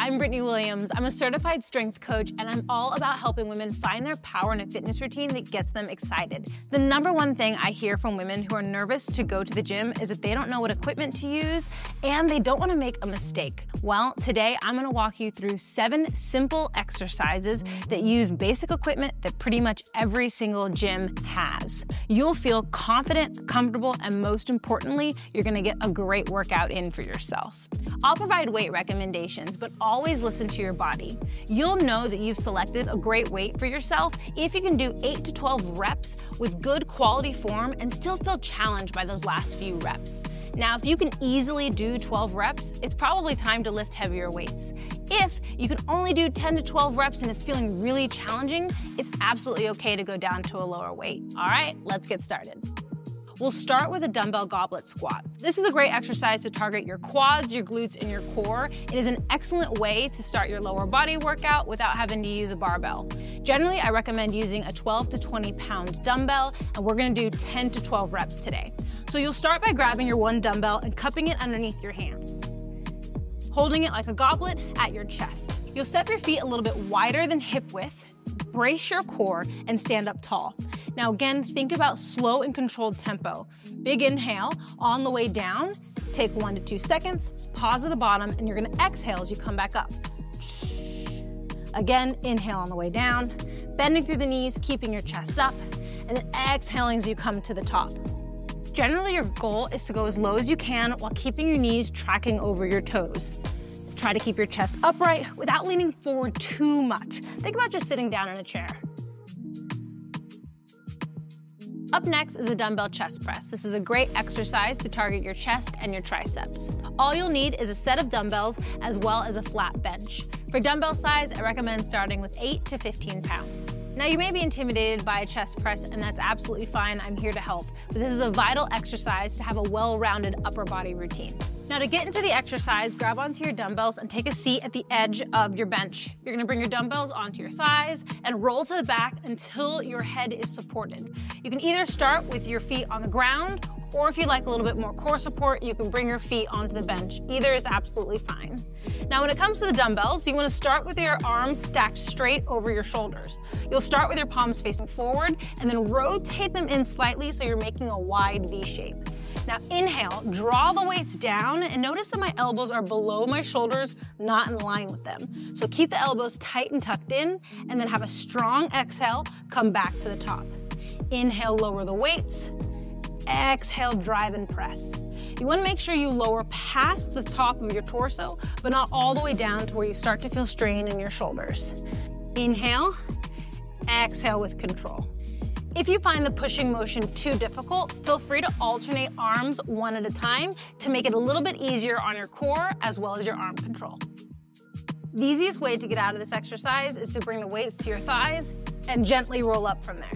I'm Britany Williams. I'm a certified strength coach, and I'm all about helping women find their power in a fitness routine that gets them excited. The #1 thing I hear from women who are nervous to go to the gym is that they don't know what equipment to use and they don't want to make a mistake. Well, today I'm going to walk you through 7 simple exercises that use basic equipment that pretty much every single gym has. You'll feel confident, comfortable, and most importantly, you're going to get a great workout in for yourself. I'll provide weight recommendations, but always listen to your body. You'll know that you've selected a great weight for yourself if you can do 8 to 12 reps with good quality form and still feel challenged by those last few reps. Now, if you can easily do 12 reps, it's probably time to lift heavier weights. If you can only do 10 to 12 reps and it's feeling really challenging, it's absolutely okay to go down to a lower weight. All right, let's get started. We'll start with a dumbbell goblet squat. This is a great exercise to target your quads, your glutes, and your core. It is an excellent way to start your lower body workout without having to use a barbell. Generally, I recommend using a 12 to 20 pound dumbbell, and we're gonna do 10 to 12 reps today. So you'll start by grabbing your one dumbbell and cupping it underneath your hands, holding it like a goblet at your chest. You'll step your feet a little bit wider than hip width, brace your core, and stand up tall. Now again, think about slow and controlled tempo. Big inhale on the way down, take 1 to 2 seconds, pause at the bottom, and you're gonna exhale as you come back up. Again, inhale on the way down, bending through the knees, keeping your chest up, and then exhaling as you come to the top. Generally, your goal is to go as low as you can while keeping your knees tracking over your toes. Try to keep your chest upright without leaning forward too much. Think about just sitting down in a chair. Up next is a dumbbell chest press. This is a great exercise to target your chest and your triceps. All you'll need is a set of dumbbells as well as a flat bench. For dumbbell size, I recommend starting with 8 to 15 pounds. Now you may be intimidated by a chest press, and that's absolutely fine. I'm here to help. But this is a vital exercise to have a well-rounded upper body routine. Now to get into the exercise, grab onto your dumbbells and take a seat at the edge of your bench. You're gonna bring your dumbbells onto your thighs and roll to the back until your head is supported. You can either start with your feet on the ground, or if you like a little bit more core support, you can bring your feet onto the bench. Either is absolutely fine. Now when it comes to the dumbbells, you wanna start with your arms stacked straight over your shoulders. You'll start with your palms facing forward and then rotate them in slightly so you're making a wide V shape. Now inhale, draw the weights down, and notice that my elbows are below my shoulders, not in line with them. So keep the elbows tight and tucked in, and then have a strong exhale, come back to the top. Inhale, lower the weights. Exhale, drive and press. You want to make sure you lower past the top of your torso, but not all the way down to where you start to feel strain in your shoulders. Inhale, exhale with control. If you find the pushing motion too difficult, feel free to alternate arms one at a time to make it a little bit easier on your core as well as your arm control. The easiest way to get out of this exercise is to bring the weights to your thighs and gently roll up from there.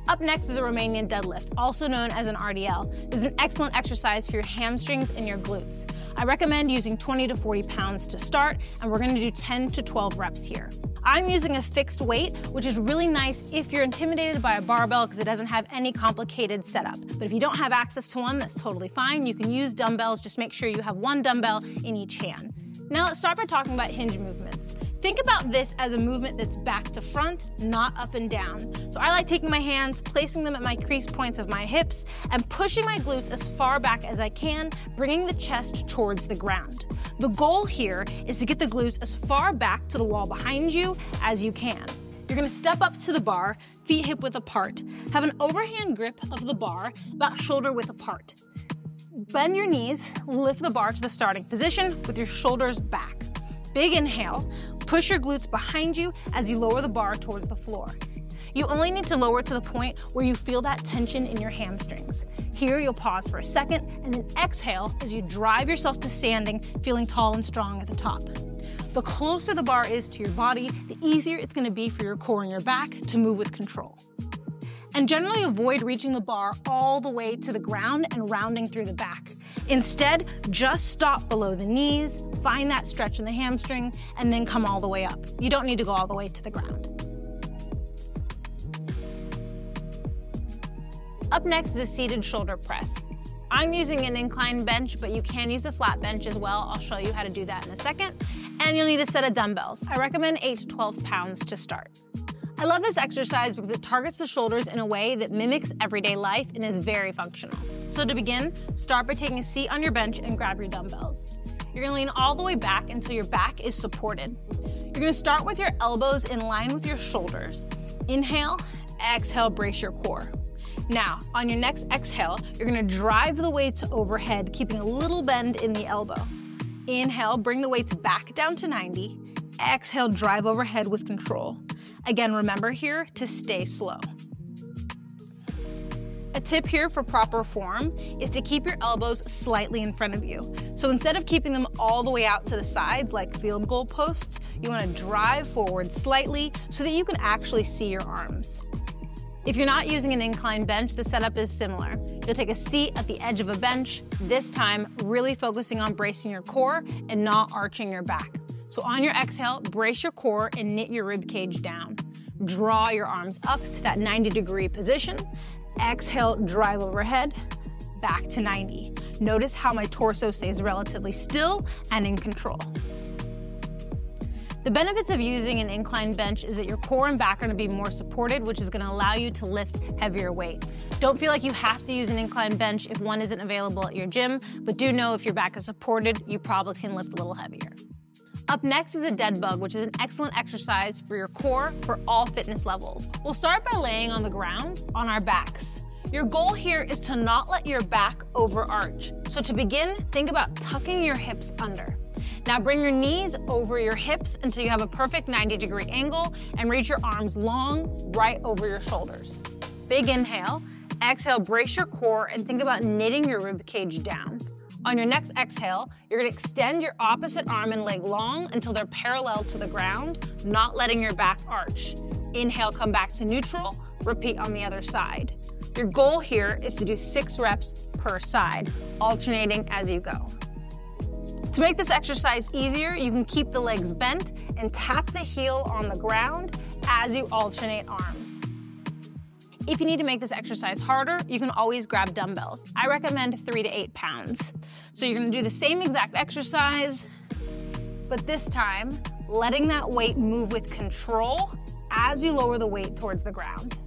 Up next is a Romanian deadlift, also known as an RDL. This is an excellent exercise for your hamstrings and your glutes. I recommend using 20 to 40 pounds to start, and we're gonna do 10 to 12 reps here. I'm using a fixed weight, which is really nice if you're intimidated by a barbell because it doesn't have any complicated setup. But if you don't have access to one, that's totally fine. You can use dumbbells, just make sure you have one dumbbell in each hand. Now let's start by talking about hinge movements. Think about this as a movement that's back to front, not up and down. So I like taking my hands, placing them at my crease points of my hips, and pushing my glutes as far back as I can, bringing the chest towards the ground. The goal here is to get the glutes as far back to the wall behind you as you can. You're gonna step up to the bar, feet hip width apart. Have an overhand grip of the bar, about shoulder width apart. Bend your knees, lift the bar to the starting position with your shoulders back. Big inhale, push your glutes behind you as you lower the bar towards the floor. You only need to lower to the point where you feel that tension in your hamstrings. Here, you'll pause for a second and then exhale as you drive yourself to standing, feeling tall and strong at the top. The closer the bar is to your body, the easier it's gonna be for your core and your back to move with control. And generally avoid reaching the bar all the way to the ground and rounding through the back. Instead, just stop below the knees, find that stretch in the hamstring, and then come all the way up. You don't need to go all the way to the ground. Up next is a seated shoulder press. I'm using an incline bench, but you can use a flat bench as well. I'll show you how to do that in a second. And you'll need a set of dumbbells. I recommend 8 to 12 pounds to start. I love this exercise because it targets the shoulders in a way that mimics everyday life and is very functional. So to begin, start by taking a seat on your bench and grab your dumbbells. You're gonna lean all the way back until your back is supported. You're gonna start with your elbows in line with your shoulders. Inhale, exhale, brace your core. Now, on your next exhale, you're gonna drive the weights overhead, keeping a little bend in the elbow. Inhale, bring the weights back down to 90. Exhale, drive overhead with control. Again, remember here to stay slow. A tip here for proper form is to keep your elbows slightly in front of you. So instead of keeping them all the way out to the sides like field goal posts, you want to drive forward slightly so that you can actually see your arms. If you're not using an incline bench, the setup is similar. You'll take a seat at the edge of a bench, this time really focusing on bracing your core and not arching your back. So on your exhale, brace your core and knit your rib cage down. Draw your arms up to that 90-degree position. Exhale, drive overhead, back to 90. Notice how my torso stays relatively still and in control. The benefits of using an incline bench is that your core and back are gonna be more supported, which is gonna allow you to lift heavier weight. Don't feel like you have to use an incline bench if one isn't available at your gym, but do know if your back is supported, you probably can lift a little heavier. Up next is a Deadbug, which is an excellent exercise for your core for all fitness levels. We'll start by laying on the ground on our backs. Your goal here is to not let your back overarch. So to begin, think about tucking your hips under. Now bring your knees over your hips until you have a perfect 90-degree angle and reach your arms long right over your shoulders. Big inhale, exhale, brace your core and think about knitting your rib cage down. On your next exhale, you're gonna extend your opposite arm and leg long until they're parallel to the ground, not letting your back arch. Inhale, come back to neutral, repeat on the other side. Your goal here is to do 6 reps per side, alternating as you go. To make this exercise easier, you can keep the legs bent and tap the heel on the ground as you alternate arms. If you need to make this exercise harder, you can always grab dumbbells. I recommend 3 to 8 pounds. So you're gonna do the same exact exercise, but this time, letting that weight move with control as you lower the weight towards the ground.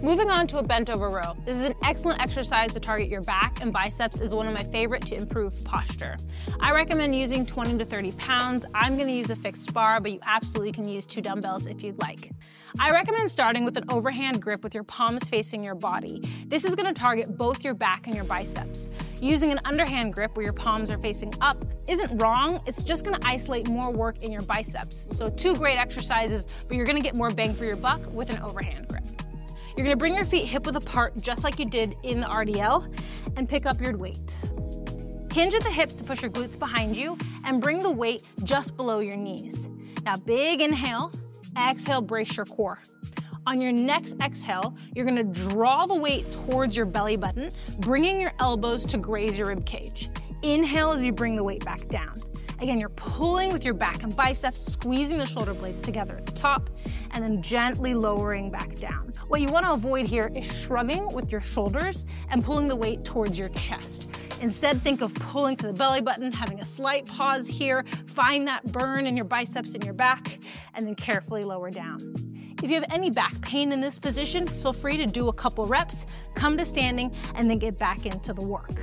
Moving on to a bent over row. This is an excellent exercise to target your back, and biceps is one of my favorite to improve posture. I recommend using 20 to 30 pounds. I'm gonna use a fixed bar, but you absolutely can use 2 dumbbells if you'd like. I recommend starting with an overhand grip with your palms facing your body. This is gonna target both your back and your biceps. Using an underhand grip where your palms are facing up isn't wrong, it's just gonna isolate more work in your biceps. So 2 great exercises, but you're gonna get more bang for your buck with an overhand grip. You're gonna bring your feet hip-width apart just like you did in the RDL and pick up your weight. Hinge at the hips to push your glutes behind you and bring the weight just below your knees. Now big inhale, exhale, brace your core. On your next exhale, you're gonna draw the weight towards your belly button, bringing your elbows to graze your rib cage. Inhale as you bring the weight back down. Again, you're pulling with your back and biceps, squeezing the shoulder blades together at the top, and then gently lowering back down. What you want to avoid here is shrugging with your shoulders and pulling the weight towards your chest. Instead, think of pulling to the belly button, having a slight pause here, find that burn in your biceps and your back, and then carefully lower down. If you have any back pain in this position, feel free to do a couple reps, come to standing, and then get back into the work.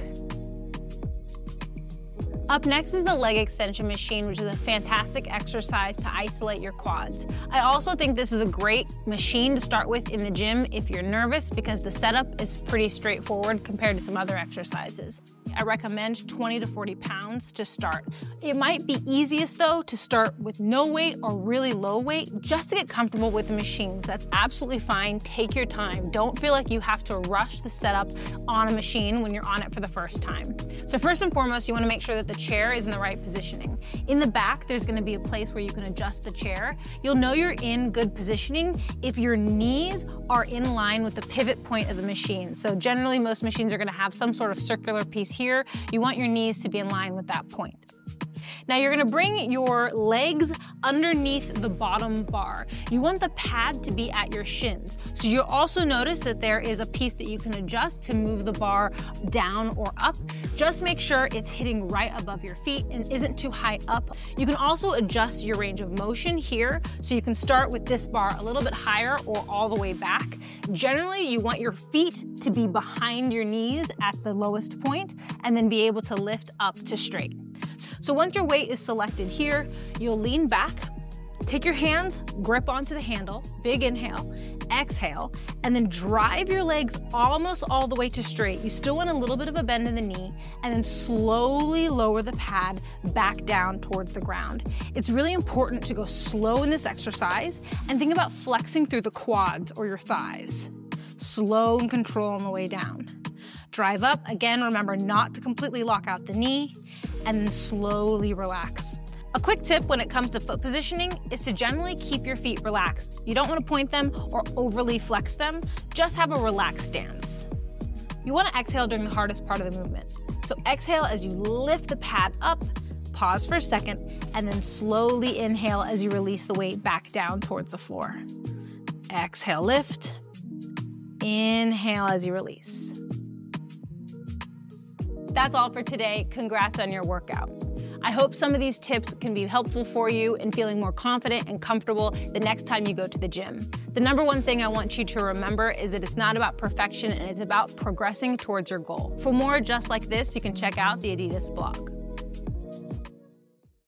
Up next is the leg extension machine, which is a fantastic exercise to isolate your quads. I also think this is a great machine to start with in the gym if you're nervous because the setup is pretty straightforward compared to some other exercises. I recommend 20 to 40 pounds to start. It might be easiest though to start with no weight or really low weight just to get comfortable with the machines. That's absolutely fine. Take your time. Don't feel like you have to rush the setup on a machine when you're on it for the first time. So first and foremost, you want to make sure that the chair is in the right positioning. In the back, there's going to be a place where you can adjust the chair. You'll know you're in good positioning if your knees are in line with the pivot point of the machine. So generally, most machines are going to have some sort of circular piece here. You want your knees to be in line with that point. Now you're gonna bring your legs underneath the bottom bar. You want the pad to be at your shins. So you'll also notice that there is a piece that you can adjust to move the bar down or up. Just make sure it's hitting right above your feet and isn't too high up. You can also adjust your range of motion here. So you can start with this bar a little bit higher or all the way back. Generally, you want your feet to be behind your knees at the lowest point and then be able to lift up to straight. So once your weight is selected here, you'll lean back, take your hands, grip onto the handle, big inhale, exhale, and then drive your legs almost all the way to straight. You still want a little bit of a bend in the knee, and then slowly lower the pad back down towards the ground. It's really important to go slow in this exercise and think about flexing through the quads or your thighs. Slow and control on the way down. Drive up, again, remember not to completely lock out the knee, and then slowly relax. A quick tip when it comes to foot positioning is to generally keep your feet relaxed. You don't want to point them or overly flex them, just have a relaxed stance. You want to exhale during the hardest part of the movement. So exhale as you lift the pad up, pause for a second, and then slowly inhale as you release the weight back down towards the floor. Exhale, lift. Inhale as you release. That's all for today. Congrats on your workout. I hope some of these tips can be helpful for you in feeling more confident and comfortable the next time you go to the gym. The number one thing I want you to remember is that it's not about perfection and it's about progressing towards your goal. For more just like this, you can check out the Adidas blog.